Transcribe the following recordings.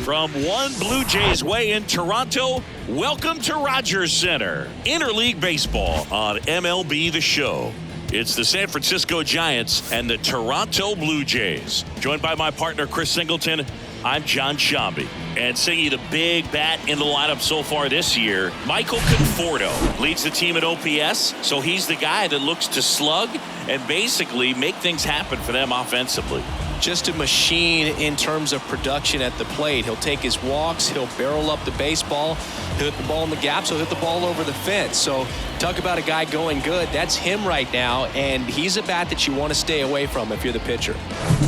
From one Blue Jays way in Toronto, welcome to Rogers Center. Interleague Baseball on MLB The Show. It's the San Francisco Giants and the Toronto Blue Jays. Joined by my partner, Chris Singleton, I'm John Sciambi. And singing the big bat in the lineup so far this year, Michael Conforto leads the team at OPS, so he's the guy that looks to slug and basically make things happen for them offensively. Just a machine in terms of production at the plate. He'll take his walks, he'll barrel up the baseball, he'll hit the ball in the gaps, he'll hit the ball over the fence. So talk about a guy going good. That's him right now, and he's a bat that you want to stay away from if you're the pitcher.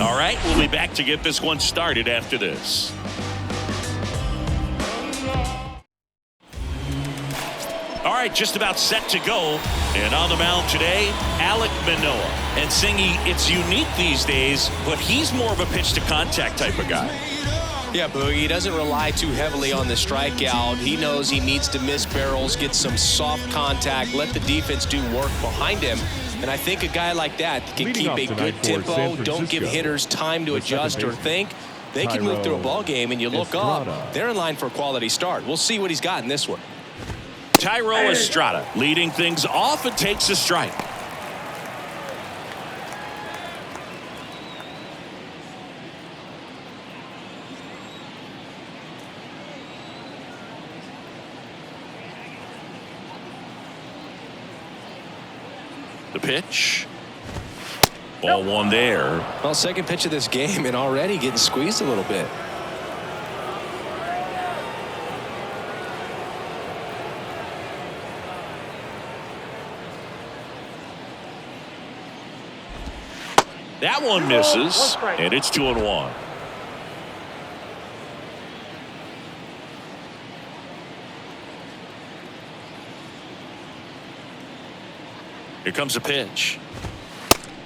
All right, we'll be back to get this one started after this. All right, just about set to go. And on the mound today, Alek Manoah. And Singy, it's unique these days, but he's more of a pitch-to-contact type of guy. Yeah, Boogie, he doesn't rely too heavily on the strikeout. He knows he needs to miss barrels, get some soft contact, let the defense do work behind him. And I think a guy like that can keep a good tempo, don't give hitters time to adjust or think. They can move through a ball game, and you look up, they're in line for a quality start. We'll see what he's got in this one. Thairo Estrada leading things off and takes a strike. The pitch. Ball one there. Well, second pitch of this game and already getting squeezed a little bit. That one misses, and it's 2-1. Here comes a pitch.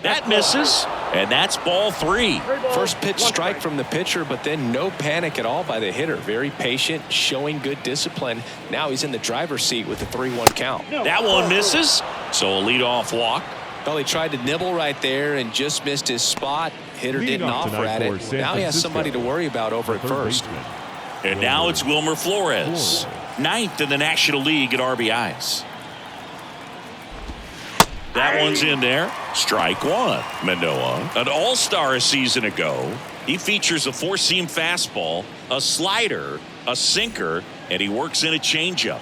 That misses, and that's ball three. First pitch strike from the pitcher, but then no panic at all by the hitter. Very patient, showing good discipline. Now he's in the driver's seat with the 3-1 count. That one misses, so a leadoff walk. Well, he tried to nibble right there and just missed his spot. Hitter didn't offer at it. Now he has somebody to worry about over at first. And now it's Wilmer Flores, 9th in the National League at RBIs. That one's in there. Strike one. Manoah, an all-star a season ago. He features a four-seam fastball, a slider, a sinker, and he works in a changeup.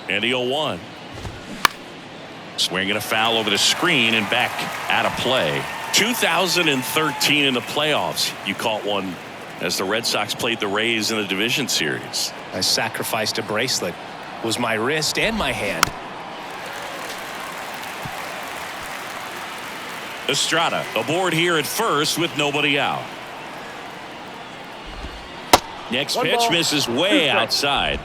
And the 0-1. Swinging a foul over the screen and back out of play. 2013 in the playoffs, you caught one as the Red Sox played the Rays in the division series. I sacrificed a bracelet. It was my wrist and my hand. Estrada aboard here at first with nobody out. Next pitch misses way outside.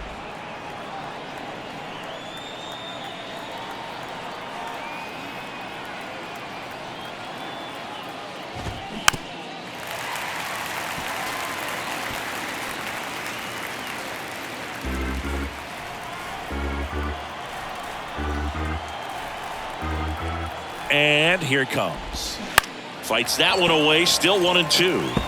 And here it comes. Fights that one away, still 1-2.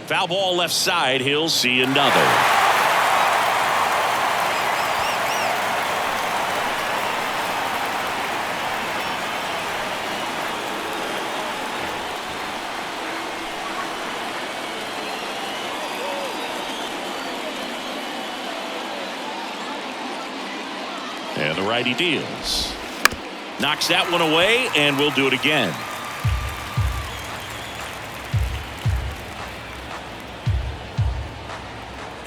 Foul ball left side. He'll see another. And the righty deals. Knocks that one away, and we'll do it again.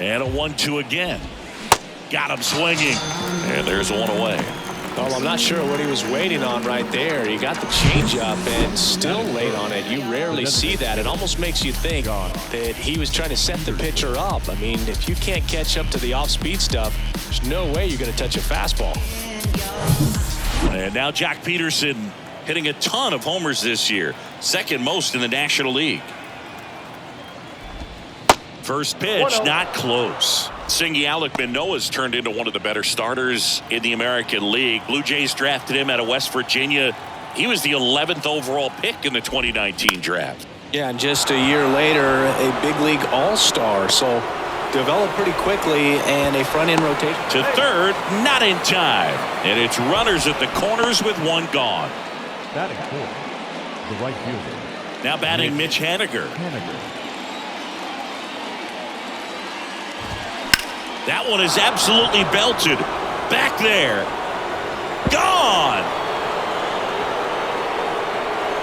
And a 1-2 again. Got him swinging. And there's one away. Well, I'm not sure what he was waiting on right there. He got the changeup and still late on it. You rarely see that. It almost makes you think that he was trying to set the pitcher up. I mean, if you can't catch up to the off-speed stuff, there's no way you're going to touch a fastball. And now Jock Peterson hitting a ton of homers this year. Second most in the National League. First pitch, not close. Singy Alec Manoah's turned into one of the better starters in the American League. Blue Jays drafted him out of West Virginia. He was the 11th overall pick in the 2019 draft. Yeah, and just a year later, a big league all-star. So developed pretty quickly, and a front-end rotation. To third, not in time. And it's runners at the corners with one gone. Batting fourth, the right fielder. Now batting Mitch Haniger. That one is absolutely belted. Back there. Gone.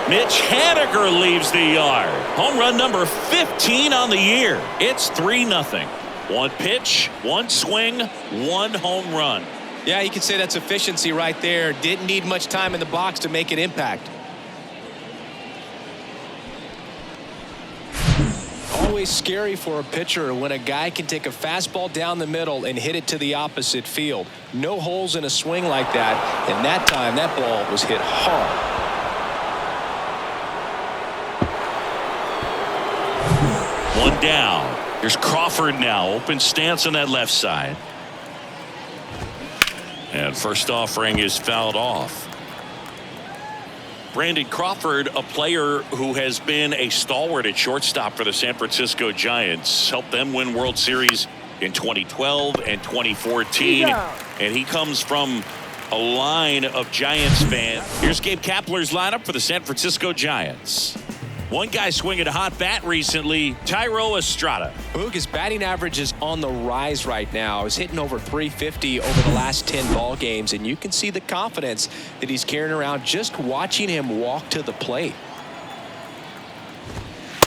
Mitch Haniger leaves the yard. Home run number 15 on the year. It's 3-0. One pitch, one swing, one home run. Yeah, you could say that's efficiency right there. Didn't need much time in the box to make an impact. Always scary for a pitcher when a guy can take a fastball down the middle and hit it to the opposite field. No holes in a swing like that, and that time that ball was hit hard. One down. Here's Crawford now. Open stance on that left side. And first offering is fouled off. Brandon Crawford, a player who has been a stalwart at shortstop for the San Francisco Giants, helped them win World Series in 2012 and 2014. And he comes from a line of Giants fans. Here's Gabe Kapler's lineup for the San Francisco Giants. One guy swinging a hot bat recently, Thairo Estrada. Boog, his batting average is on the rise right now. He's hitting over 350 over the last 10 ball games, and you can see the confidence that he's carrying around just watching him walk to the plate.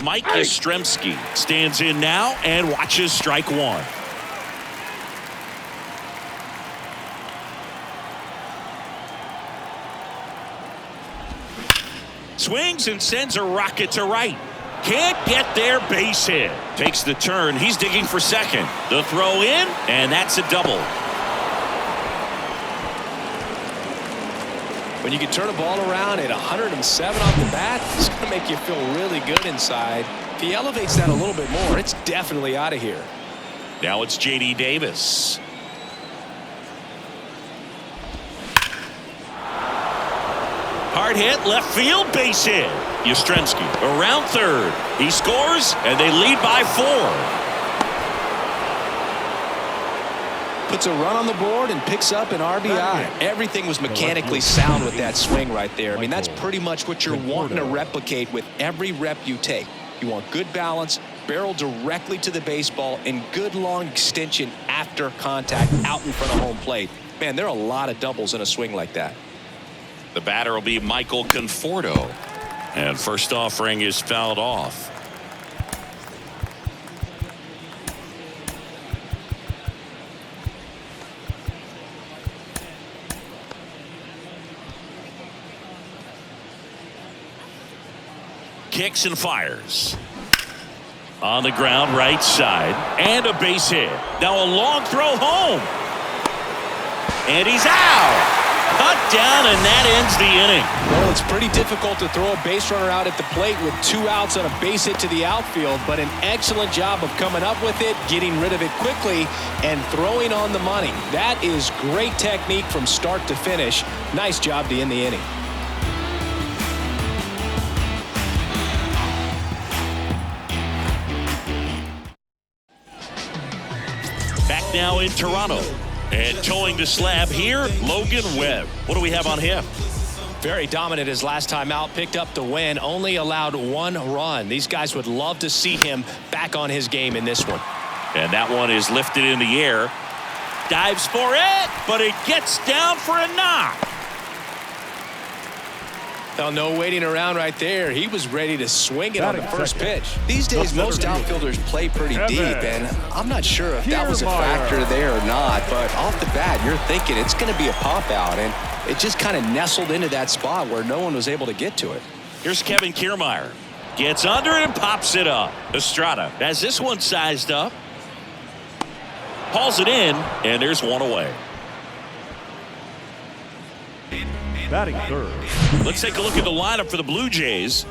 Mike Yastrzemski stands in now and watches strike one. Swings and sends a rocket to right. Can't get there, base hit. Takes the turn. He's digging for second. The throw in, and that's a double. When you can turn a ball around at 107 off the bat, it's going to make you feel really good inside. If he elevates that a little bit more, it's definitely out of here. Now it's J.D. Davis. Hard hit, left field, base hit. Yastrzemski around third. He scores, and they lead by 4. Puts a run on the board and picks up an RBI. Everything was mechanically sound with that swing right there. I mean, that's pretty much what you're wanting to replicate with every rep you take. You want good balance, barrel directly to the baseball, and good long extension after contact out in front of home plate. Man, there are a lot of doubles in a swing like that. The batter will be Michael Conforto. And first offering is fouled off. Kicks and fires. On the ground, right side. And a base hit. Now a long throw home. And he's out. Cut down, and that ends the inning. Well, it's pretty difficult to throw a base runner out at the plate with 2 outs on a base hit to the outfield, but an excellent job of coming up with it, getting rid of it quickly, and throwing on the money. That is great technique from start to finish. Nice job to end the inning. Back now in Toronto. And towing the slab here, Logan Webb. What do we have on him? Very dominant his last time out, picked up the win, only allowed 1 run. These guys would love to see him back on his game in this one. And that one is lifted in the air. Dives for it, but it gets down for a knock. Well, no waiting around right there. He was ready to swing it on the first pitch. These days, most outfielders play pretty deep, and I'm not sure if that was a factor there or not, but off the bat, you're thinking it's going to be a pop out, and it just kind of nestled into that spot where no one was able to get to it. Here's Kevin Kiermaier. Gets under it and pops it up. Estrada has this one sized up. Hauls it in, and there's one away. Batting third. Let's take a look at the lineup for the Blue Jays.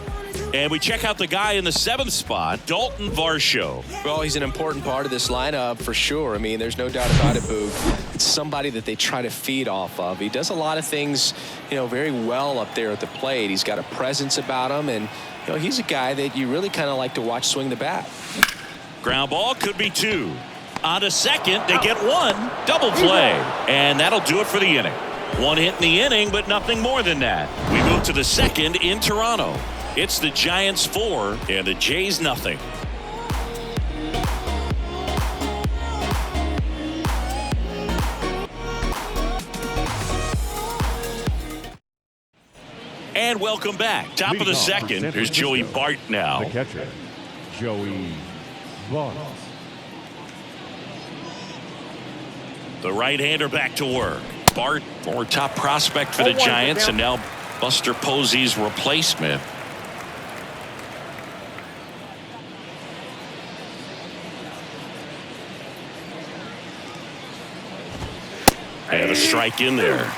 And we check out the guy in the 7th spot, Dalton Varsho. Well, he's an important part of this lineup for sure. I mean, there's no doubt about it, Boog. It's somebody that they try to feed off of. He does a lot of things, very well up there at the plate. He's got a presence about him, and he's a guy that you really kind of like to watch swing the bat. Ground ball could be 2. On to second, they get 1. Double play. And that'll do it for the inning. 1 hit in the inning, but nothing more than that. We move to the 2nd in Toronto. It's the Giants 4 and the Jays nothing. And welcome back. Top of the 2nd. Here's Joey Bart now. The catcher, Joey Bart. The right-hander back to work. Bart, former top prospect for the Giants, and now Buster Posey's replacement. And a strike in there.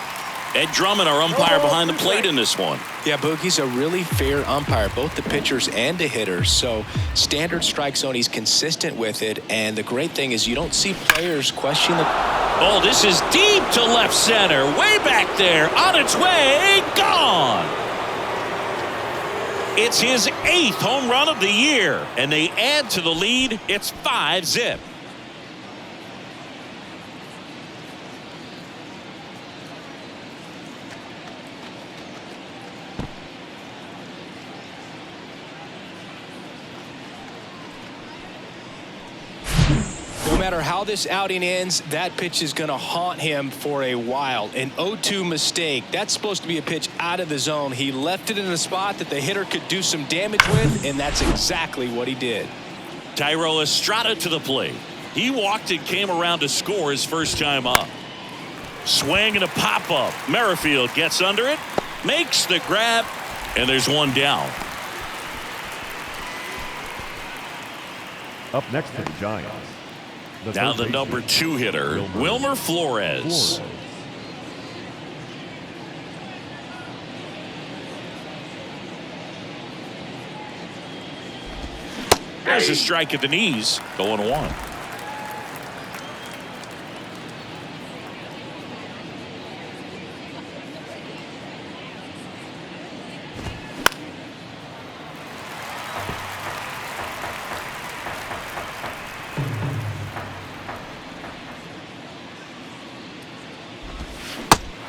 Ed Drummond, our umpire behind the plate in this one. Yeah, Boogie's a really fair umpire, both the pitchers and the hitters. So standard strike zone, he's consistent with it. And the great thing is you don't see players question the... Oh, this is deep to left center. Way back there. On its way. Gone. It's his 8th home run of the year. And they add to the lead. It's 5-zip. No matter how this outing ends, that pitch is going to haunt him for a while. An 0-2 mistake. That's supposed to be a pitch out of the zone. He left it in a spot that the hitter could do some damage with, and that's exactly what he did. Thairo Estrada to the plate. He walked and came around to score his first time up. Swing and a pop-up. Merrifield gets under it, makes the grab, and there's one down. Up next to the Giants. Now the number 2 hitter, Wilmer Flores. There's a strike at the knees, 0-1.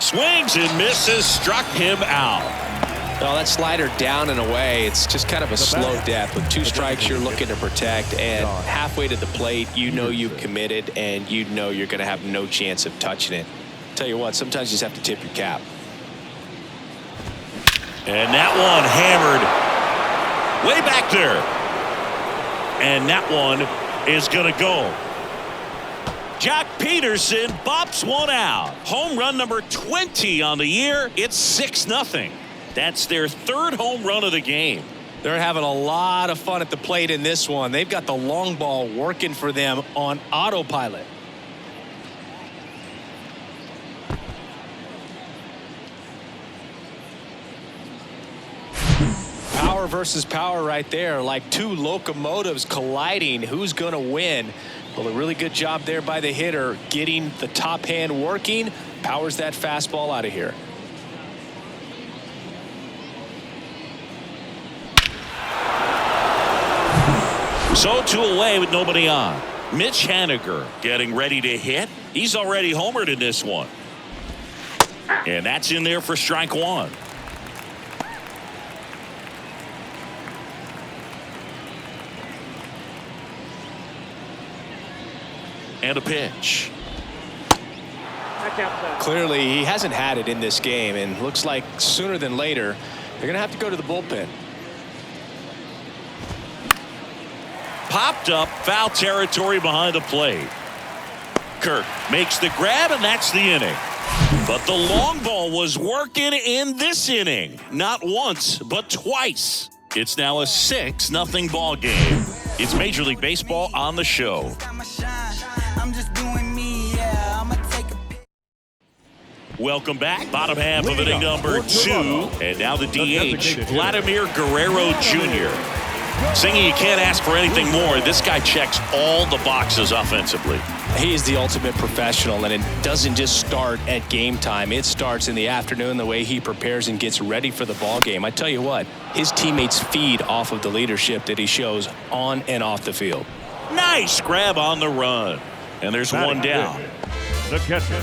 Swings and misses, struck him out. Well, that slider down and away, it's just kind of a slow death. With 2 strikes, you're looking to protect, and halfway to the plate, you've committed, and you're going to have no chance of touching it. Tell you what, sometimes you just have to tip your cap. And that one hammered way back there. And that one is going to go. Jock Peterson bops one out. Home run number 20 on the year. It's 6-0. That's their 3rd home run of the game. They're having a lot of fun at the plate in this one. They've got the long ball working for them on autopilot. Power versus power right there, like 2 locomotives colliding. Who's going to win? Well, a really good job there by the hitter, getting the top hand working. Powers that fastball out of here. So 2 away with nobody on. Mitch Haniger getting ready to hit. He's already homered in this one. And that's in there for strike 1. And a pitch. Clearly, he hasn't had it in this game, and looks like sooner than later, they're going to have to go to the bullpen. Popped up, foul territory behind the plate. Kirk makes the grab, and that's the inning. But the long ball was working in this inning. Not once, but twice. It's now a 6-0 ball game. It's Major League Baseball on the show. Welcome back. Bottom half of inning number 2. And now the DH, Vladimir Guerrero Jr. Singy, you can't ask for anything more. This guy checks all the boxes offensively. He is the ultimate professional, and it doesn't just start at game time. It starts in the afternoon, the way he prepares and gets ready for the ball game. I tell you what, his teammates feed off of the leadership that he shows on and off the field. Nice grab on the run. And there's one down. The catcher,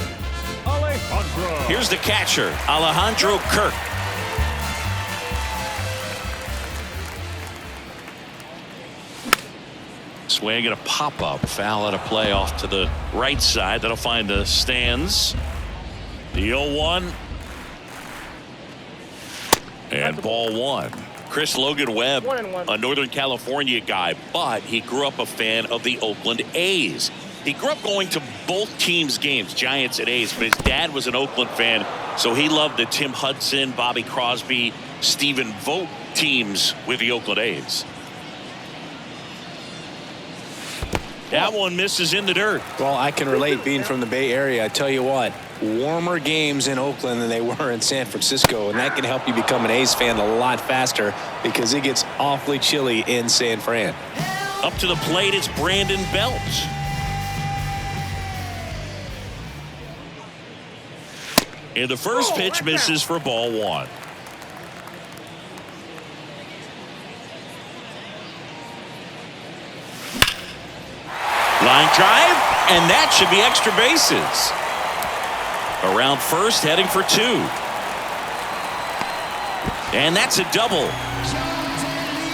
Alejandro. Here's the catcher, Alejandro Kirk. Swing and a pop-up. Foul at a play off to the right side. That'll find the stands. The 0-1. And ball 1. Chris Logan Webb, a Northern California guy, but he grew up a fan of the Oakland A's. He grew up going to both teams' games, Giants and A's, but his dad was an Oakland fan, so he loved the Tim Hudson, Bobby Crosby, Stephen Vogt teams with the Oakland A's. That one misses in the dirt. Well, I can relate being from the Bay Area. I tell you what, warmer games in Oakland than they were in San Francisco, and that can help you become an A's fan a lot faster because it gets awfully chilly in San Fran. Up to the plate, it's Brandon Belt. And the first pitch misses for ball 1. Line drive, and that should be extra bases. Around first, heading for 2. And that's a double.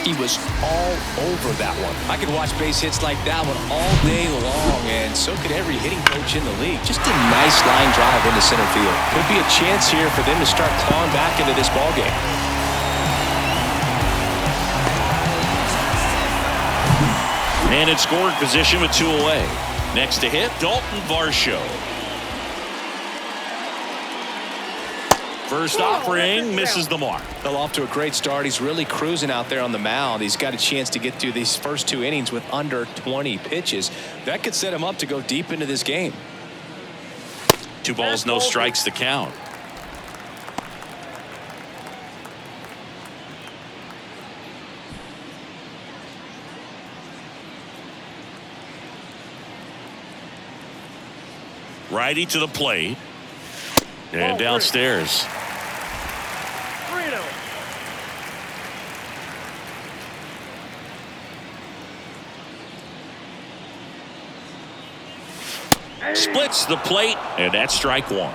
He was all over that one. I could watch base hits like that one all day long, and so could every hitting coach in the league. Just a nice line drive into center field. Could be a chance here for them to start clawing back into this ball game. And in scoring position with 2 away. Next to hit, Dalton Varsho. First offering misses the mark. Well, off to a great start. He's really cruising out there on the mound. He's got a chance to get through these first 2 innings with under 20 pitches. That could set him up to go deep into this game. 2 balls, no strikes to count. Righty to the plate. And downstairs. Splits the plate, and that's strike 1.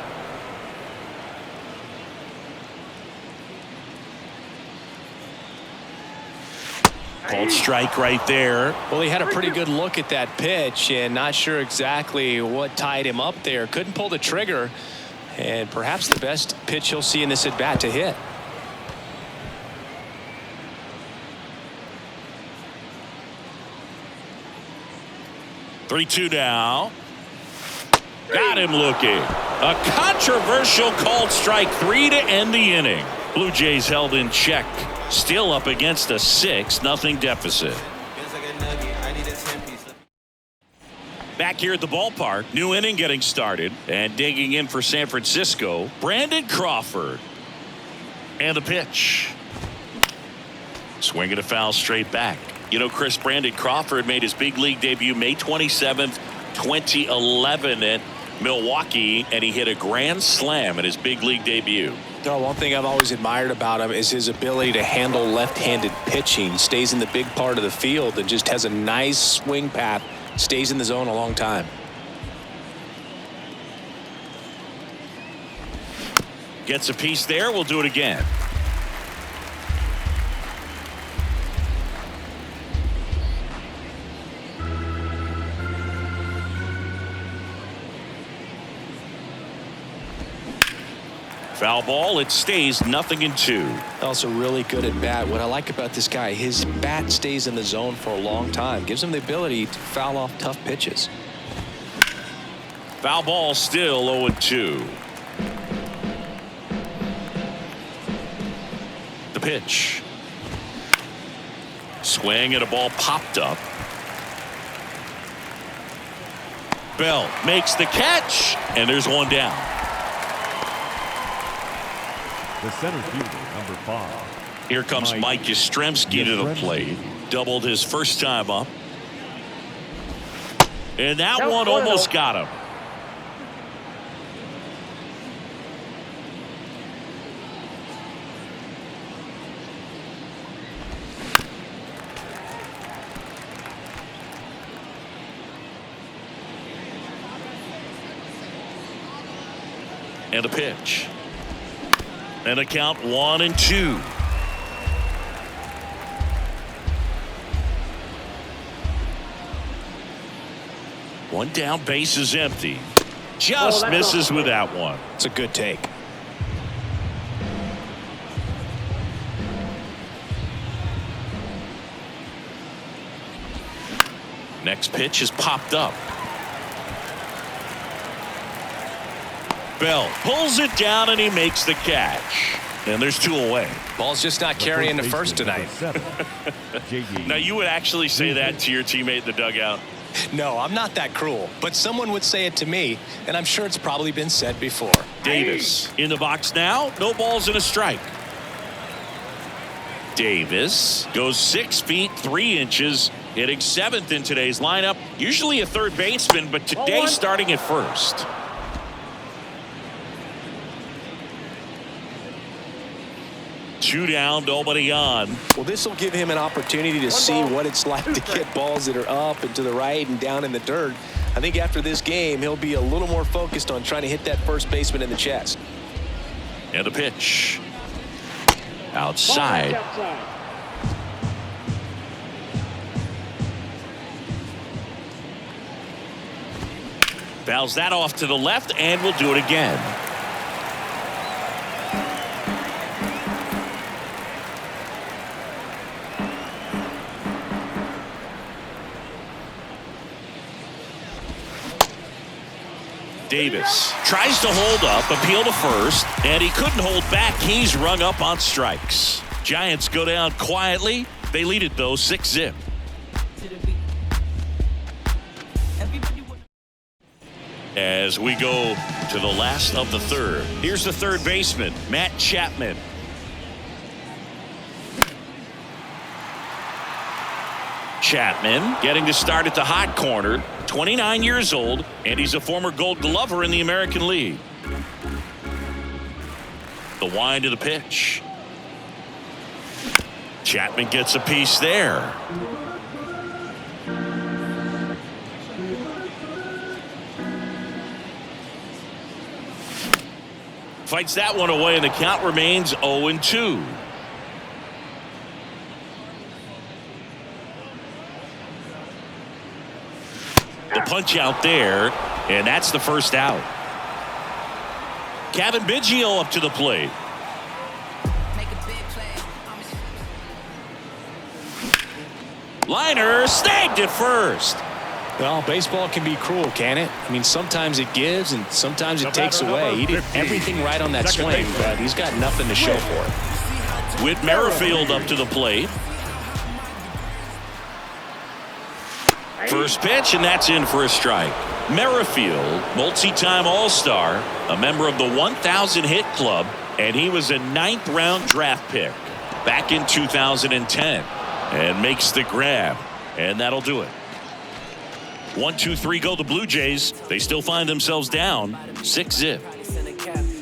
Called strike right there. Well, he had a pretty good look at that pitch and not sure exactly what tied him up there. Couldn't pull the trigger, and perhaps the best pitch he'll see in this at bat to hit. Three-two now. Got him looking. A controversial called strike 3 to end the inning. Blue Jays held in check. Still up against a 6-0 deficit. Back here at the ballpark, new inning getting started, and digging in for San Francisco, Brandon Crawford. And the pitch. Swinging a foul straight back. You know, Chris, Brandon Crawford made his big league debut May 27th, 2011 at Milwaukee, and he hit a grand slam in his big league debut. No, one thing I've always admired about him is his ability to handle left-handed pitching. He stays in the big part of the field and just has a nice swing path. Stays in the zone a long time. Gets a piece there. We'll do it again. Foul ball. It stays 0-2. Also really good at bat. What I like about this guy, his bat stays in the zone for a long time. Gives him the ability to foul off tough pitches. Foul ball, still 0-2. pitch. Swing and a ball popped up. Bell makes the catch, and there's one down. The center fielder, number 5. Here comes Mike Yastrzemski to the plate. Doubled his first time up. And that one almost got him. And a pitch. And a count 1-2. One down, base is empty. Just misses with that one. It's a good take. Next pitch is popped up. Bell pulls it down and he makes the catch. And there's 2 away. Ball's just not carrying the first tonight. Now you would actually say that to your teammate in the dugout? No, I'm not that cruel, but someone would say it to me, and I'm sure it's probably been said before. Davis in the box now. No balls and a strike. Davis goes 6 feet 3 inches, hitting 7th in today's lineup. Usually a third baseman, but today starting at first. Two down, nobody on. Well, this will give him an opportunity to see what it's like to get balls that are up and to the right and down in the dirt. I think after this game, he'll be a little more focused on trying to hit that first baseman in the chest. And a pitch. Outside. Fouls that off to the left, and we'll do it again. Davis tries to hold up, appeal to first, and he couldn't hold back. He's rung up on strikes. Giants go down quietly. They lead it, though, 6-0. As we go to the last of the third. Here's the third baseman, Matt Chapman. Chapman getting to start at the hot corner. 29 years old, and he's a former Gold Glover in the American League. The wind of the pitch. Chapman gets a piece there. Fights that one away, and the count remains 0-2. The punch out there, and that's the first out. Kevin Biggio up to the plate. Liner snagged at first. Well, baseball can be cruel, can it? I mean, sometimes it gives and sometimes it takes away. He did everything right on that swing, but he's got nothing to show for it. Whit Merrifield up to the plate. First pitch, and that's in for a strike. Merrifield, multi-time All-Star, a member of the 1,000 hit club, and he was a 9th-round draft pick back in 2010, and makes the grab, and that'll do it. 1-2-3 go the Blue Jays. They still find themselves down 6-0.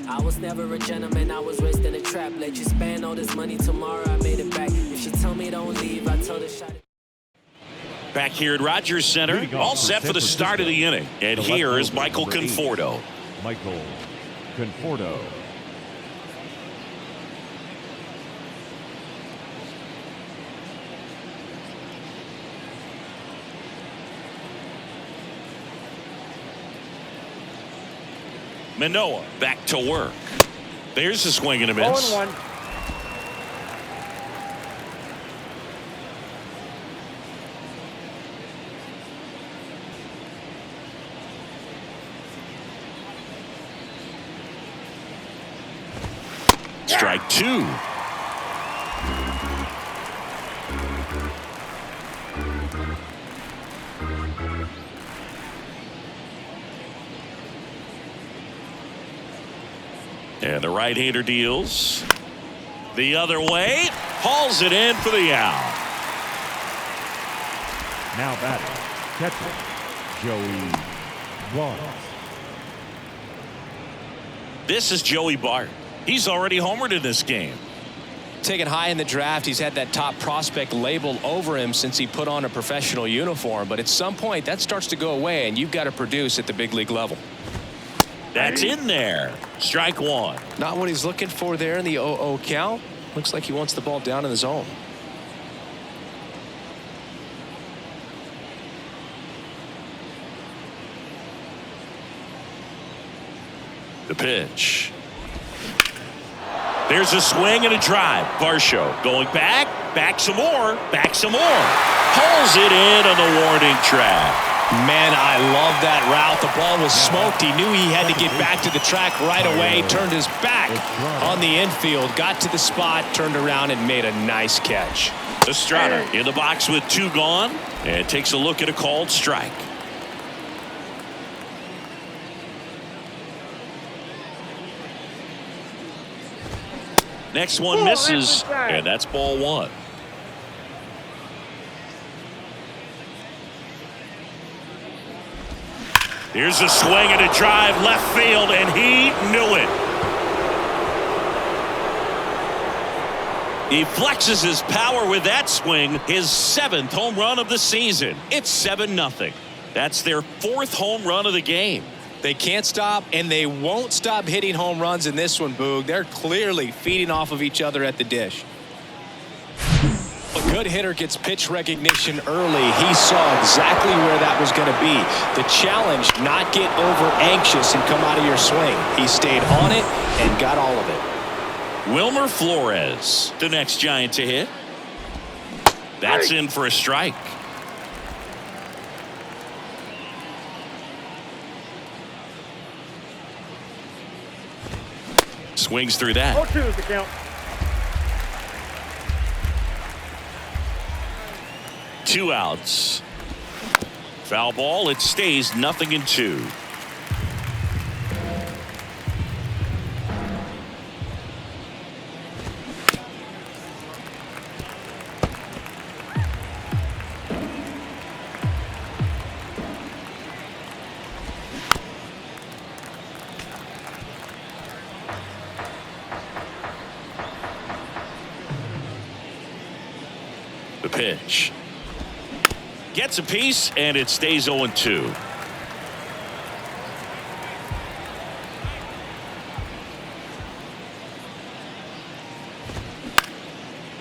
I was never a gentleman, I was raised in a trap. Let you spend all this money tomorrow, I made it back. If she told me don't leave, I told her shot it. Back here at Rogers Center, all set for the start of the inning. And here is Michael Conforto. Michael Conforto. Manoah back to work. There's a swing and a miss. 0-1. Strike 2. And the right-hander deals the other way, hauls it in for the out. Now batting, catcher, Joey Bart. This is Joey Bart. He's already homered in this game. Taken high in the draft, he's had that top prospect label over him since he put on a professional uniform. But at some point, that starts to go away, and you've got to produce at the big league level. That's in there. Strike one. Not what he's looking for there in the 0-0 count. Looks like he wants the ball down in the zone. The pitch. There's a swing and a drive. Varsho going back some more, Pulls it in on the warning track. Man, I love that route. The ball was smoked. He knew he had to get back to the track right away. Turned his back on the infield. Got to the spot, turned around, and made a nice catch. Estrada in the box with 2 gone. And takes a look at a called strike. Next one misses, and that's ball 1. Here's a swing and a drive left field, and he knew it. He flexes his power with that swing, his 7th home run of the season. It's 7-0. That's their 4th home run of the game. They can't stop, and they won't stop hitting home runs in this one, Boog. They're clearly feeding off of each other at the dish. A good hitter gets pitch recognition early. He saw exactly where that was going to be. The challenge, not get over anxious and come out of your swing. He stayed on it and got all of it. Wilmer Flores, the next Giant to hit. That's in for a strike. Swings through that. 0-2 is the count. 2 outs. Foul ball. It stays 0-2. The pitch. Gets a piece, and it stays 0-2.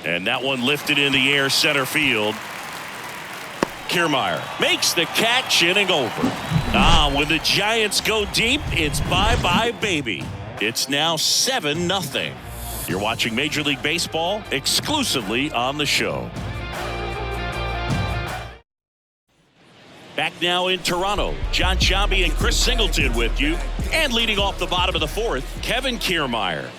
And that one lifted in the air center field. Kiermaier makes the catch, inning over. When the Giants go deep, it's bye-bye, baby. It's now 7-0. You're watching Major League Baseball exclusively on the show. Back now in Toronto, John Sciambi and Chris Singleton with you. And leading off the bottom of the 4th, Kevin Kiermaier.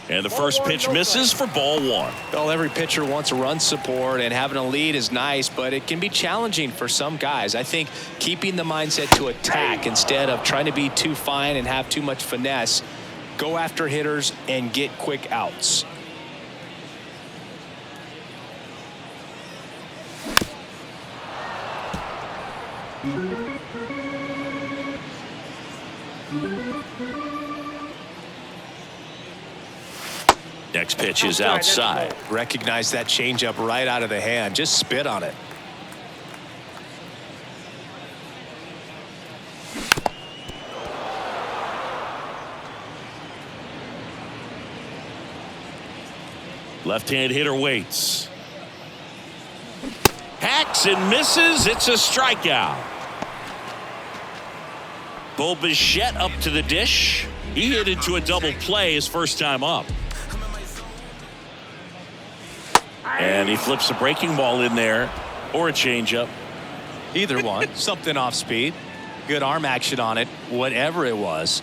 And the first pitch misses for ball 1. Well, every pitcher wants a run support, and having a lead is nice, but it can be challenging for some guys. I think keeping the mindset to attack instead of trying to be too fine and have too much finesse, go after hitters and get quick outs. Next pitch is outside. Recognize that changeup right out of the hand. Just spit on it. Left-hand hitter waits. Hacks and misses. It's a strikeout. Bo Bichette up to the dish. He hit into a double play his first time up. And he flips a breaking ball in there, or a changeup. Either one. Something off speed. Good arm action on it. Whatever it was.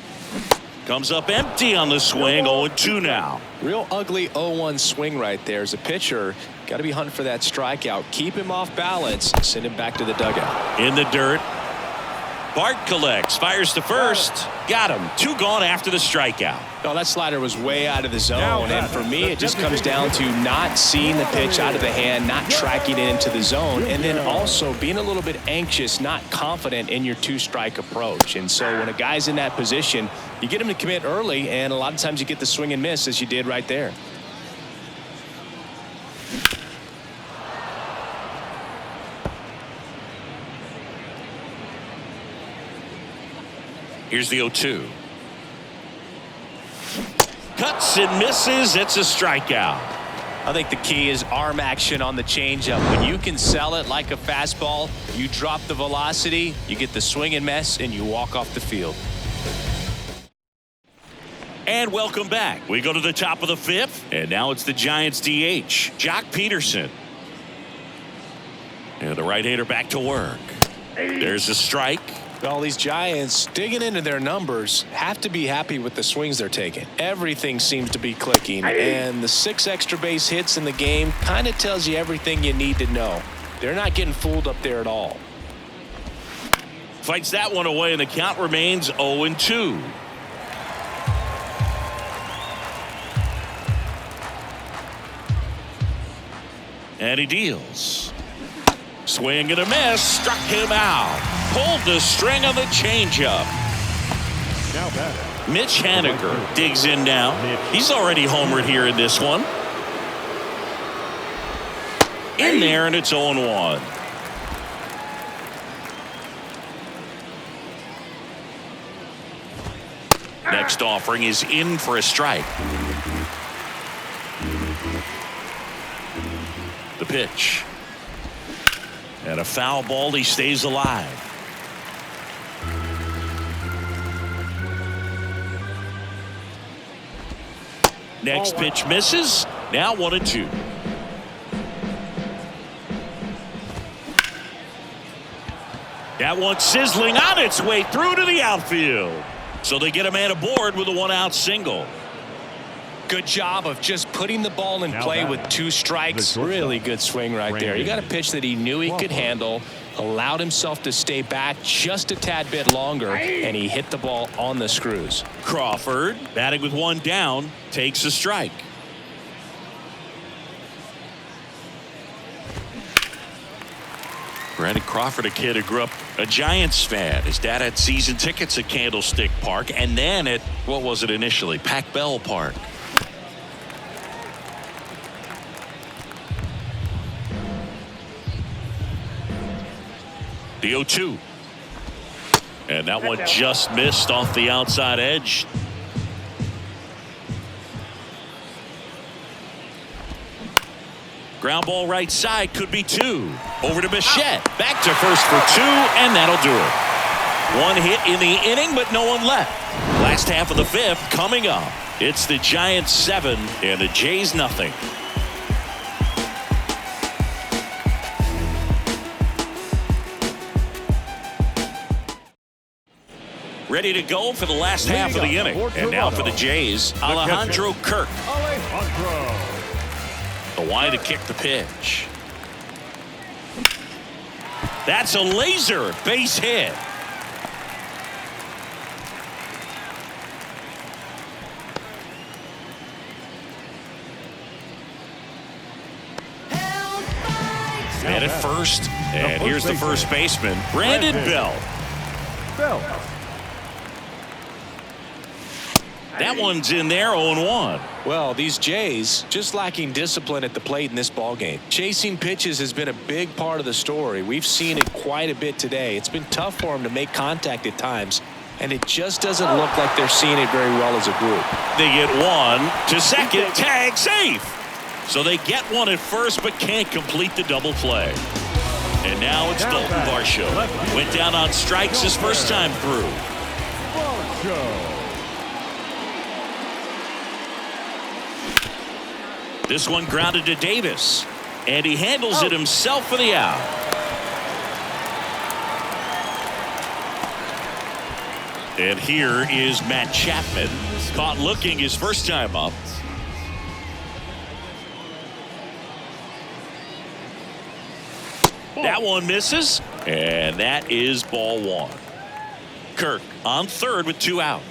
Comes up empty on the swing. 0-2 now. Real ugly 0-1 swing right there. As a pitcher, Got to be hunting for that strikeout. Keep him off balance. Send him back to the dugout. In the dirt. Bart collects, fires to first. Got him. 2 gone after the strikeout. Oh, that slider was way out of the zone, and for me, it just comes down to not seeing the pitch out of the hand, not tracking it into the zone, and then also being a little bit anxious, not confident in your 2-strike approach. And so when a guy's in that position, you get him to commit early, and a lot of times you get the swing and miss, as you did right there. Here's the 0-2. Cuts and misses. It's a strikeout. I think the key is arm action on the changeup. When you can sell it like a fastball, you drop the velocity, you get the swing and miss, and you walk off the field. And welcome back. We go to the top of the 5th, and now it's the Giants DH, Jock Peterson. And the right-hander back to work. There's a strike. All these Giants digging into their numbers have to be happy with the swings they're taking. Everything seems to be clicking, and the 6 extra base hits in the game kind of tells you everything you need to know. They're not getting fooled up there at all. Fights that one away, and the count remains 0-2. And he deals. Swing and a miss. Struck him out. Pulled the string on the changeup. Now batting. Mitch Haniger digs in now. He's already homered here in this one. In there, and it's 0-1. Next offering is in for a strike. The pitch. And a foul ball. He stays alive. Next pitch misses. Now 1-2. That one sizzling on its way through to the outfield. So they get a man aboard with a 1-out single. Good job of just putting the ball in play with 2 strikes. Really good swing right there. He got a pitch that he knew he could handle, allowed himself to stay back just a tad bit longer, and he hit the ball on the screws. Crawford, batting with 1 down, takes a strike. Brandon Crawford, a kid who grew up a Giants fan. His dad had season tickets at Candlestick Park, and then at, what was it initially, Pac Bell Park. The 0-2. And that one just missed off the outside edge. Ground ball right side, could be 2. Over to Bichette. Back to first for 2, and that'll do it. 1 hit in the inning, but no one left. Last half of the 5th coming up. It's the Giants 7 and the Jays nothing. Ready to go for the last half of the inning. And now for the Jays, Alejandro Kirk. The wide to kick the pitch. That's a laser base hit. And at first, and here's the first baseman, Brandon Belt. That one's in there, 0-1. Well, these Jays just lacking discipline at the plate in this ballgame. Chasing pitches has been a big part of the story. We've seen it quite a bit today. It's been tough for them to make contact at times, and it just doesn't look like they're seeing it very well as a group. They get 1 to second, tag safe. So they get 1 at first, but can't complete the double play. And now it's Dalton Varsho. Went down on strikes his first time through. This one grounded to Davis, and he handles it himself for the out. And here is Matt Chapman, caught looking his first time up. That one misses, and that is ball one. Kirk on third with 2 out.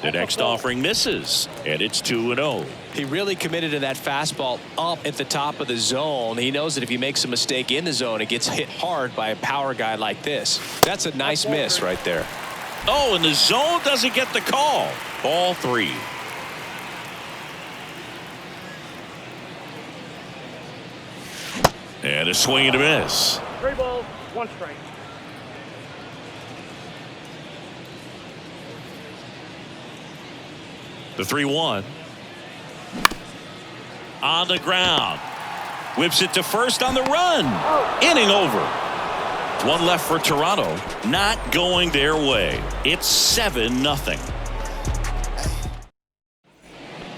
The next offering misses, and it's 2-0. He really committed to that fastball up at the top of the zone. He knows that if he makes a mistake in the zone, it gets hit hard by a power guy like this. That's a nice miss right there. Oh, and the zone doesn't get the call. Ball 3. And a swing and a miss. 3 balls, 1 strike. The 3-1. On the ground. Whips it to first on the run. Inning over. One left for Toronto. Not going their way. It's 7-0.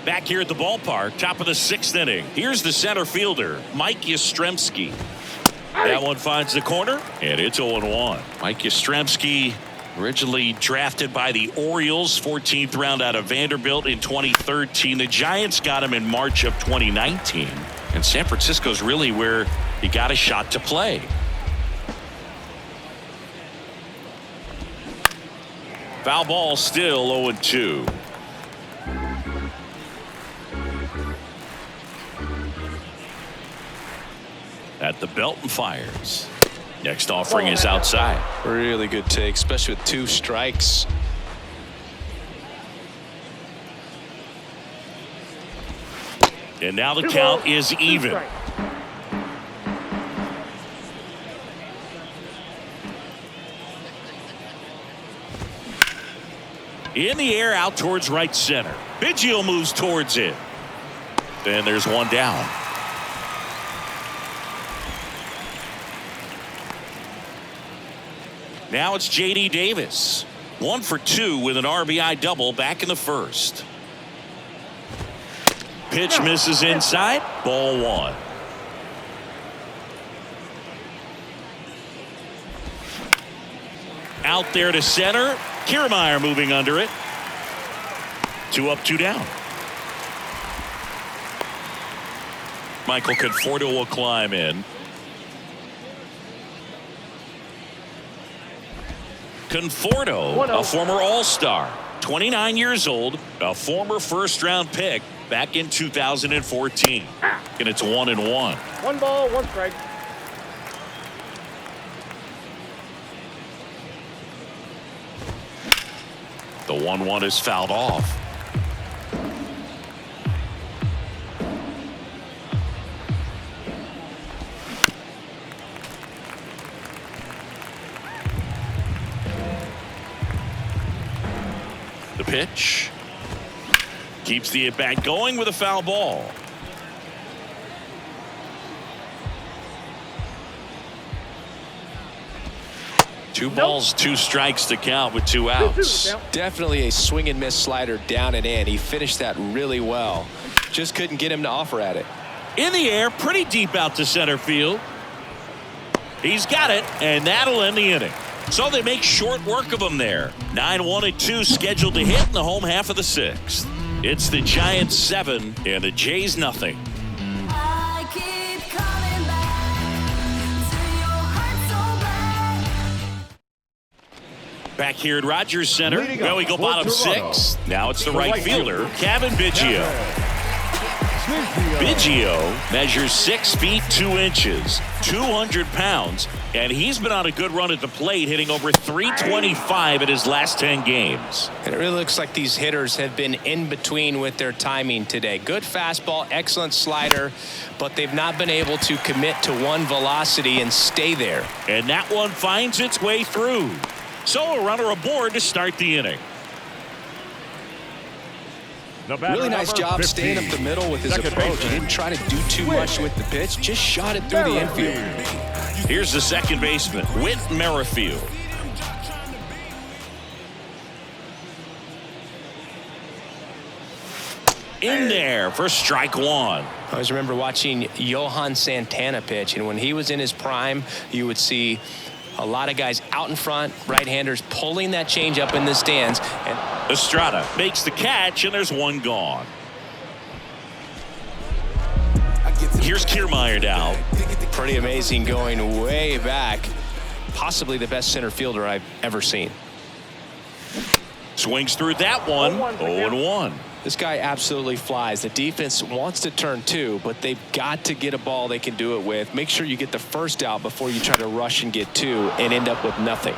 Back here at the ballpark, top of the 6th inning. Here's the center fielder, Mike Yastrzemski. That one finds the corner, and it's 0-1. Mike Yastrzemski, originally drafted by the Orioles, 14th round out of Vanderbilt in 2013. The Giants got him in March of 2019. And San Francisco's really where he got a shot to play. Foul ball, still 0-2. At the belt and fires. Next offering is outside. Really good take, especially with 2 strikes. And now the count is even. In the air, out towards right center. Biggio moves towards it. Then there's one down. Now it's J.D. Davis. 1 for 2 with an RBI double back in the first. Pitch misses inside. Ball 1. Out there to center. Kiermaier moving under it. 2 up, 2 down. Michael Conforto will climb in. Conforto, a former All-Star, 29 years old, a former first-round pick back in 2014. And it's 1-1. 1 ball, 1 strike. The 1-1 is fouled off. The pitch keeps the at-bat going with a foul ball. Two balls, 2 strikes to count with 2 outs. Definitely a swing and miss slider down and in. He finished that really well. Just couldn't get him to offer at it. In the air, pretty deep out to center field. He's got it, and that'll end the inning. So they make short work of him there. 9-1-2 scheduled to hit in the home half of the 6th. It's the Giants 7 and the Jays nothing. Back here at Rogers Center, well, we go bottom 6. Now it's the right fielder, Cavan Biggio. Biggio measures 6 feet 2 inches, 200 pounds, and he's been on a good run at the plate, hitting over .325 in his last 10 games. And it really looks like these hitters have been in between with their timing today. Good fastball, excellent slider, but they've not been able to commit to one velocity and stay there. And that one finds its way through. So a runner aboard to start the inning. Really nice job staying up the middle with his approach. He didn't try to do too much with the pitch, just shot it through the infield. Here's the second baseman, Whit Merrifield. In there for strike 1. I always remember watching Johan Santana pitch, and when he was in his prime, you would see a lot of guys out in front, right-handers pulling that change up in the stands. And Estrada makes the catch, and there's one gone. here's Kiermaier now. Pretty amazing, going way back. Possibly the best center fielder I've ever seen. Swings through that one. 0-1. This guy absolutely flies. The defense wants to turn two, but they've got to get a ball they can do it with. Make sure you get the first out before you try to rush and get two and end up with nothing.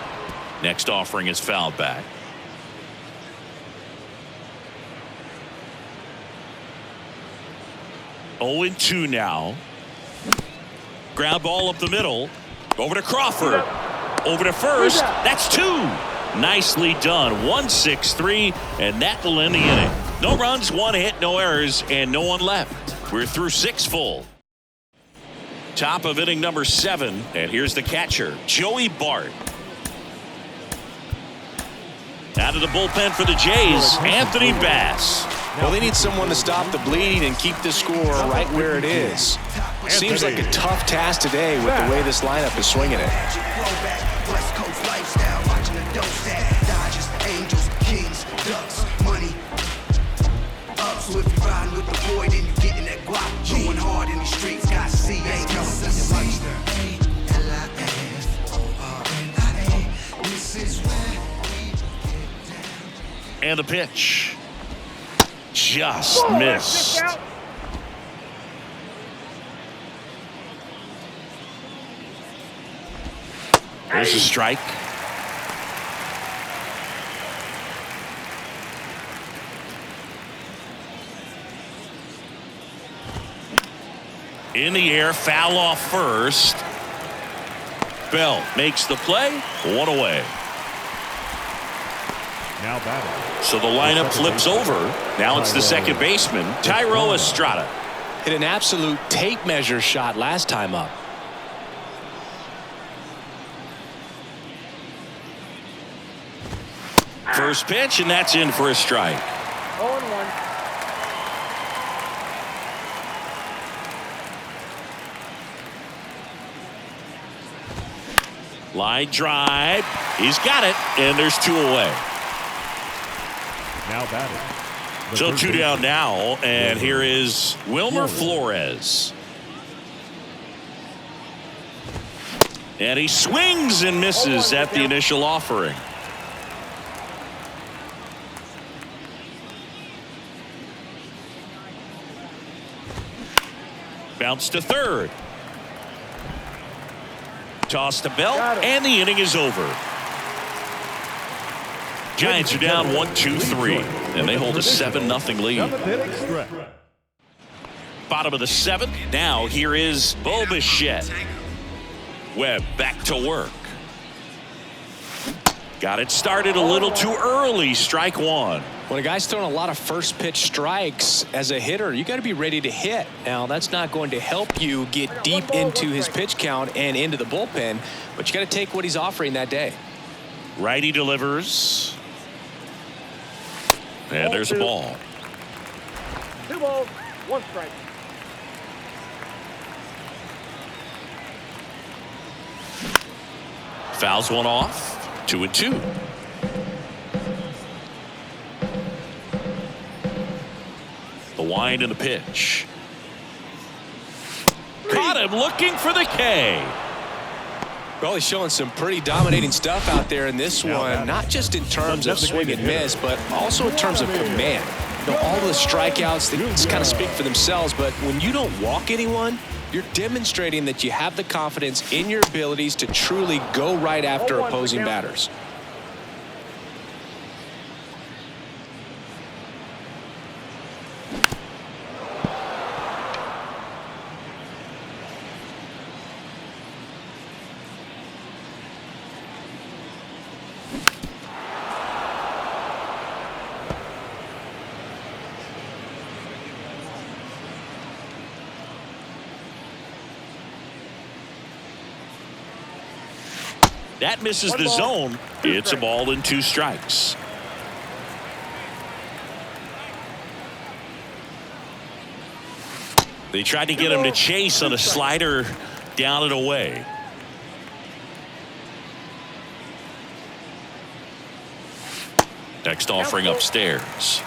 Next offering is fouled back. Oh, 0-2 now. Ground ball up the middle. Over to Crawford. Over to first. That's two. Nicely done. 1-6-3, and that will end the inning. No runs, one hit, no errors, and no one left. We're through 6 full. Top of inning number 7, and here's the catcher, Joey Bart. Out of the bullpen for the Jays, Anthony Bass. Well, they need someone to stop the bleeding and keep the score right where it is. Seems like a tough task today with the way this lineup is swinging it. West Coast lifestyle, watching the dope stack. Dodgers, Angels, Kings, Ducks, money. Up, so if you riding with the boy, then you getting that guap. Going hard in the streets, got C.A. And the pitch. Just missed. There's a strike. In the air, foul off first. Bell makes the play. One away. Now batting. So the lineup flips over. Now it's the second baseman, Thairo Estrada. Hit an absolute tape measure shot last time up. First pitch, and that's in for a strike. 0-1. Line drive. He's got it, and there's 2 away. Now batting. So 2 down now, and here is Wilmer Flores. And he swings and misses at the initial offering. Bounce to third. Toss to Bell, and the inning is over. Giants are down 1-2-3, and they hold a 7-0 lead. Bottom of the 7th. Now here is Bo Bichette. Webb back to work. Got it started a little too early. Strike one. When a guy's throwing a lot of first pitch strikes as a hitter, you got to be ready to hit. Now, that's not going to help you get deep into his pitch count and into the bullpen, but you got to take what he's offering that day. Righty delivers. And there's a ball. 2 balls, 1 strike. Fouls one off. 2-2. The wind and the pitch. Caught him looking for the K. Well, he's showing some pretty dominating stuff out there in this one, not just in terms of swing and miss, but also in terms of command. You know, all the strikeouts, they just kind of speak for themselves, but when you don't walk anyone, you're demonstrating that you have the confidence in your abilities to truly go right after opposing batters. That misses the zone. It's a ball and 2 strikes. They tried to get him to chase on a slider down and away. Next offering upstairs.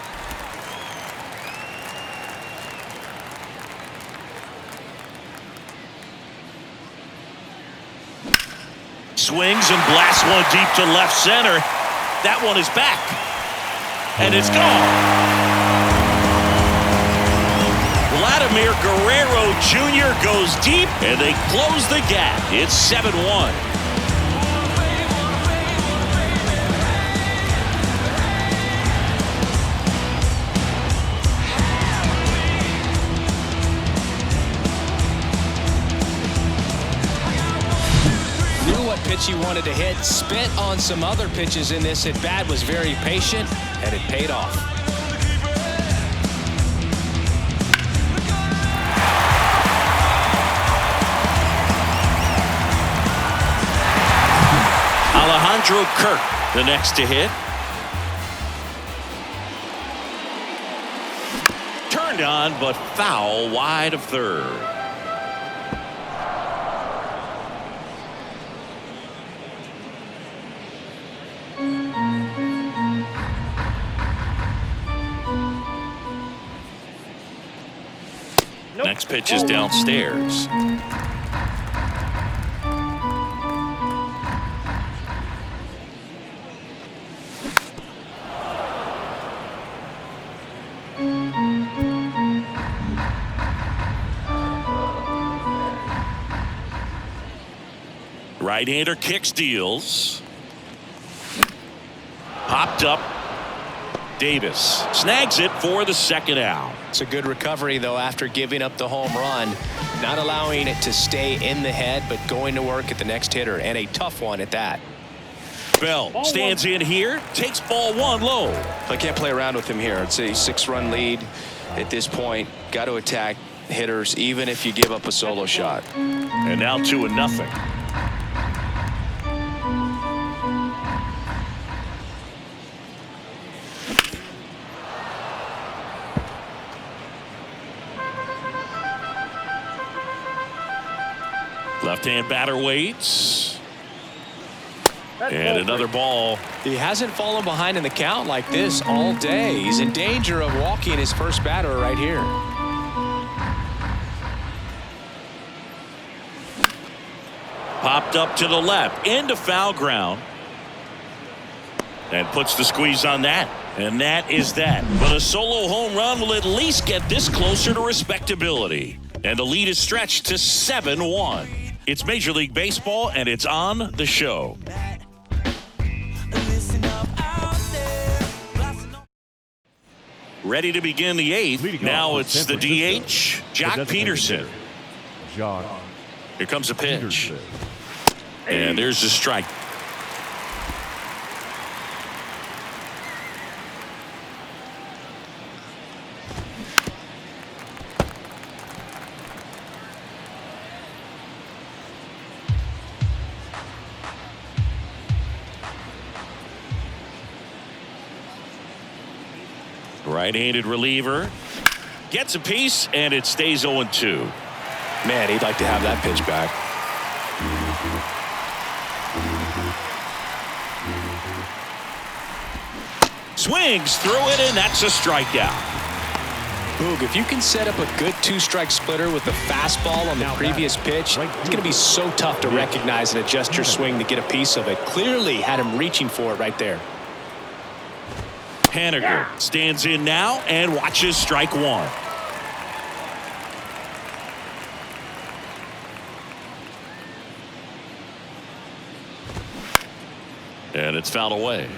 Swings and blasts one deep to left center. That one is back. And it's gone. Vladimir Guerrero Jr. goes deep, and they close the gap. It's 7-1. Pitch he wanted to hit, spent on some other pitches in this at bat, was very patient, and it paid off. Alejandro Kirk, the next to hit. Turned on, but foul wide of third. Next pitch is downstairs. Right-hander kicks, deals. Popped up. Davis snags it for the second out. It's a good recovery, though, after giving up the home run. Not allowing it to stay in the head, but going to work at the next hitter, and a tough one at that. Bell stands in here, takes ball one low. I can't play around with him here. It's a 6-run lead at this point. Got to attack hitters, even if you give up a solo shot. And now 2-0. Left-hand batter waits. And another ball. He hasn't fallen behind in the count like this all day. He's in danger of walking his first batter right here. Popped up to the left into foul ground. And puts the squeeze on that. And that is that. But a solo home run will at least get this closer to respectability. And the lead is stretched to 7-1. It's Major League Baseball, and it's on the show. Ready to begin the eighth. Now it's the DH, Joc Pederson. Here comes a pitch. And there's a strike. Right-handed reliever gets a piece, and it stays 0-2. Man, he'd like to have that pitch back. Swings through it, and that's a strikeout. Boog, if you can set up a good two-strike splitter with the fastball on the previous pitch, it's going to be so tough to recognize and adjust your swing to get a piece of it. Clearly had him reaching for it right there. Haniger stands in now and watches strike one. And it's fouled away.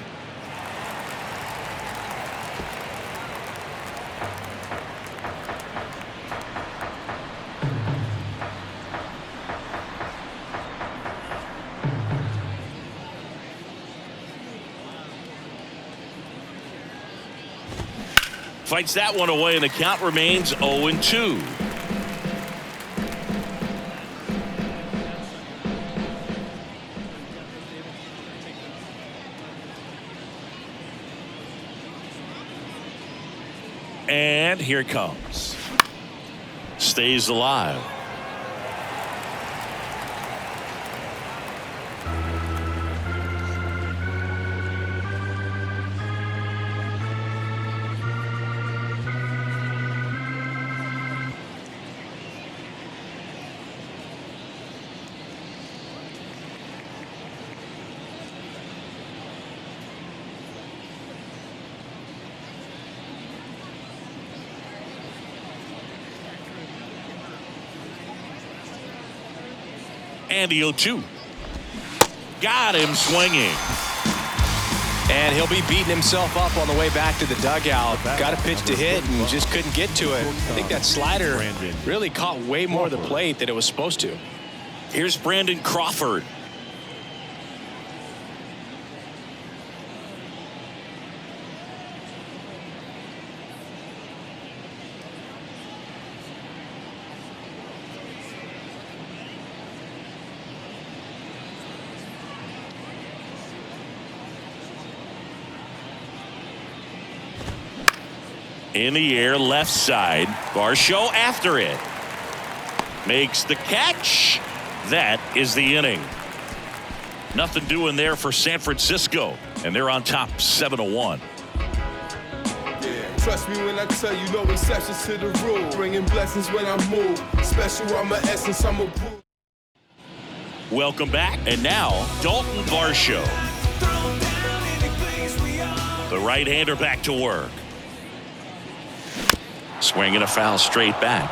Fights that one away, and the count remains 0-2. And here it comes. Stays alive. And the 0-2. Got him swinging. And he'll be beating himself up on the way back to the dugout. Got a pitch to hit and just couldn't get to it. I think that slider really caught way more of the plate than it was supposed to. Here's Brandon Crawford. In the air, left side. Varsho after it. Makes the catch. That is the inning. Nothing doing there for San Francisco. And they're on top 7-1. Yeah, trust me when I tell you no exceptions to the rule. Bringing blessings when I move. Special, I'm an essence, I'm a proof. Welcome back. And now, Dalton Varsho. The right-hander back to work. Swinging a foul straight back.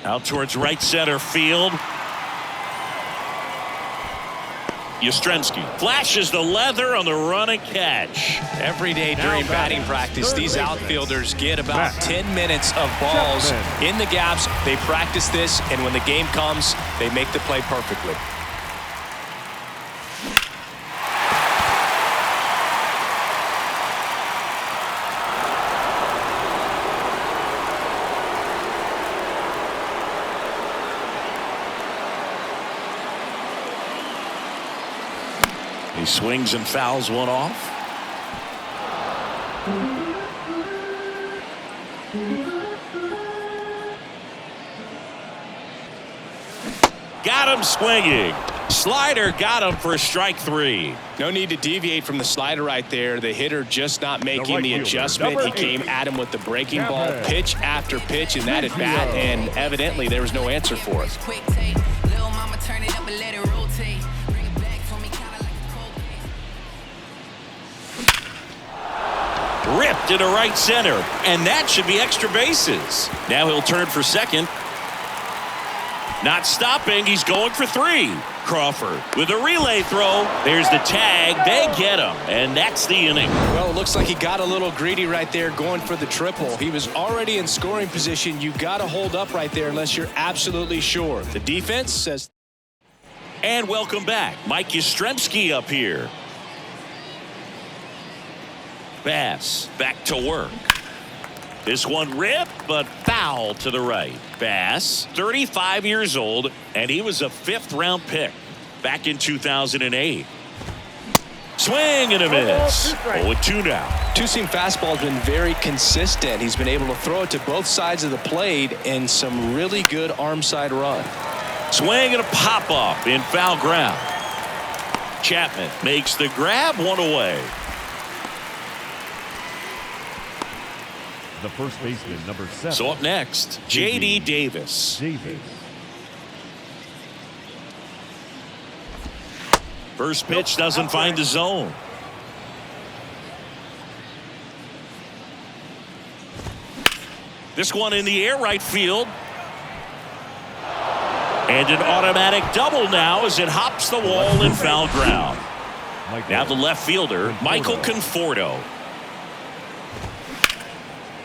Out towards right center field. Yastrzemski flashes the leather on the run and catch. Every day during batting practice, these outfielders get about 10 minutes of balls in the gaps. They practice this, and when the game comes, they make the play perfectly. He swings and fouls one off. Got him swinging. Slider got him for strike 3. No need to deviate from the slider right there. The hitter just not making the adjustment. He came at him with the breaking ball pitch after pitch in that at bat, and evidently there was no answer for it. Ripped into right center, and that should be extra bases. Now he'll turn for second. Not stopping, he's going for 3. Crawford with a relay throw. There's the tag. They get him, and that's the inning. Well, it looks like he got a little greedy right there going for the triple. He was already in scoring position. You got to hold up right there unless you're absolutely sure. The defense says. And welcome back. Mike Yastrzemski up here. Bass back to work. This one ripped, but foul to the right. Bass, 35 years old, and he was a 5th-round pick back in 2008. Swing and a miss. 0-2 now. Two-seam fastball has been very consistent. He's been able to throw it to both sides of the plate and some really good arm side run. Swing and a pop-up in foul ground. Chapman makes the grab, one away. The first baseman, number 7. So up next, J.D. Davis. First pitch doesn't find the zone. This one in the air, right field. And an automatic double now as it hops the wall in foul ground. Now the left fielder, Michael Conforto.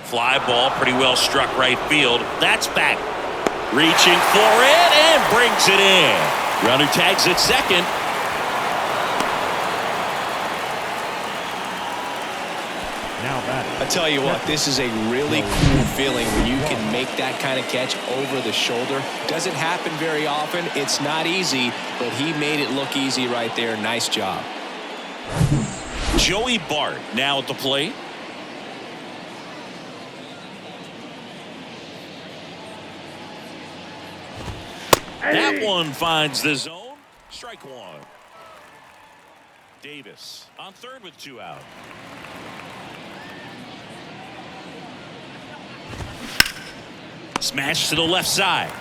Fly ball, pretty well struck right field. That's back. Reaching for it and brings it in. Runner tags at second. Now batting. I tell you what, this is a really cool feeling when you can make that kind of catch over the shoulder. Doesn't happen very often. It's not easy, but he made it look easy right there. Nice job. Joey Bart now at the plate. That one finds the zone. Strike 1. Davis on third with 2 out. Smash to the left side.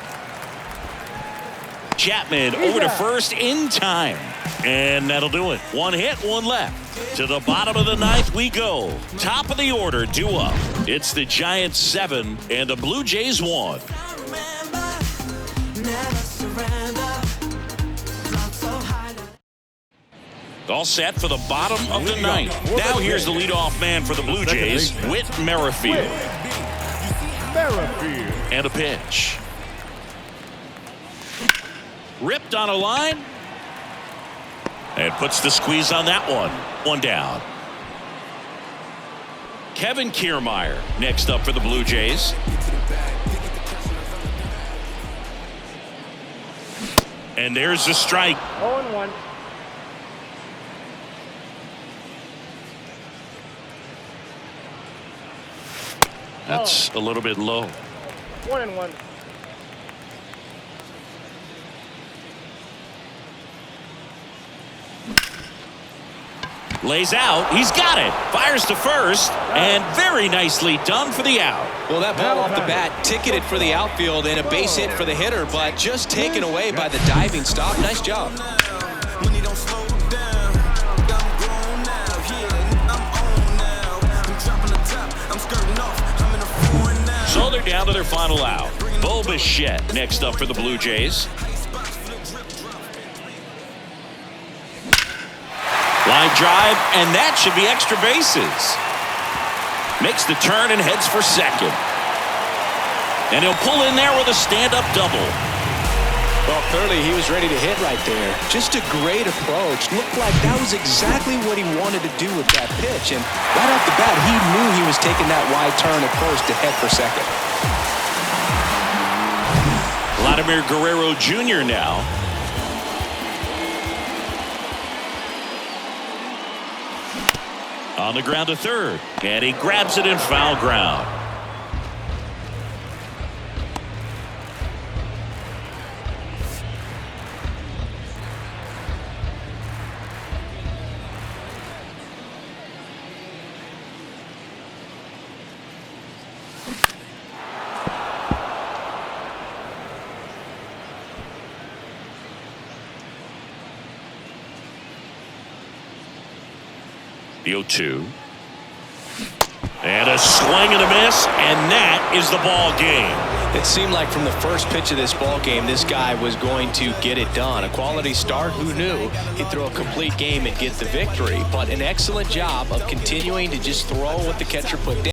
Chapman over to first in time. And that'll do it. One hit, one left. To the bottom of the ninth we go. Top of the order, due up. It's the Giants 7 and the Blue Jays 1. All set for the bottom of the ninth. Now here's the leadoff man for the Blue Jays, Whit Merrifield. And a pitch. Ripped on a line. And puts the squeeze on that one. One down. Kevin Kiermaier next up for the Blue Jays. And there's the strike. 0-1. That's a little bit low. 1-1. Lays out. He's got it. Fires to first. And very nicely done for the out. Well, that ball off the bat ticketed for the outfield and a base hit for the hitter, but just taken away by the diving stop. Nice job. So they're down to their final out. Bo Bichette next up for the Blue Jays. Line drive, and that should be extra bases. Makes the turn and heads for second. And he'll pull in there with a stand-up double. Well, clearly he was ready to hit right there. Just a great approach. Looked like that was exactly what he wanted to do with that pitch. And right off the bat, he knew he was taking that wide turn at first to head for second. Vladimir Guerrero Jr. now. On the ground to third. And he grabs it in foul ground. The 0-2. And a swing and a miss, and that is the ball game. It seemed like from the first pitch of this ball game, this guy was going to get it done. A quality start, who knew? He'd throw a complete game and get the victory. But an excellent job of continuing to just throw what the catcher put down.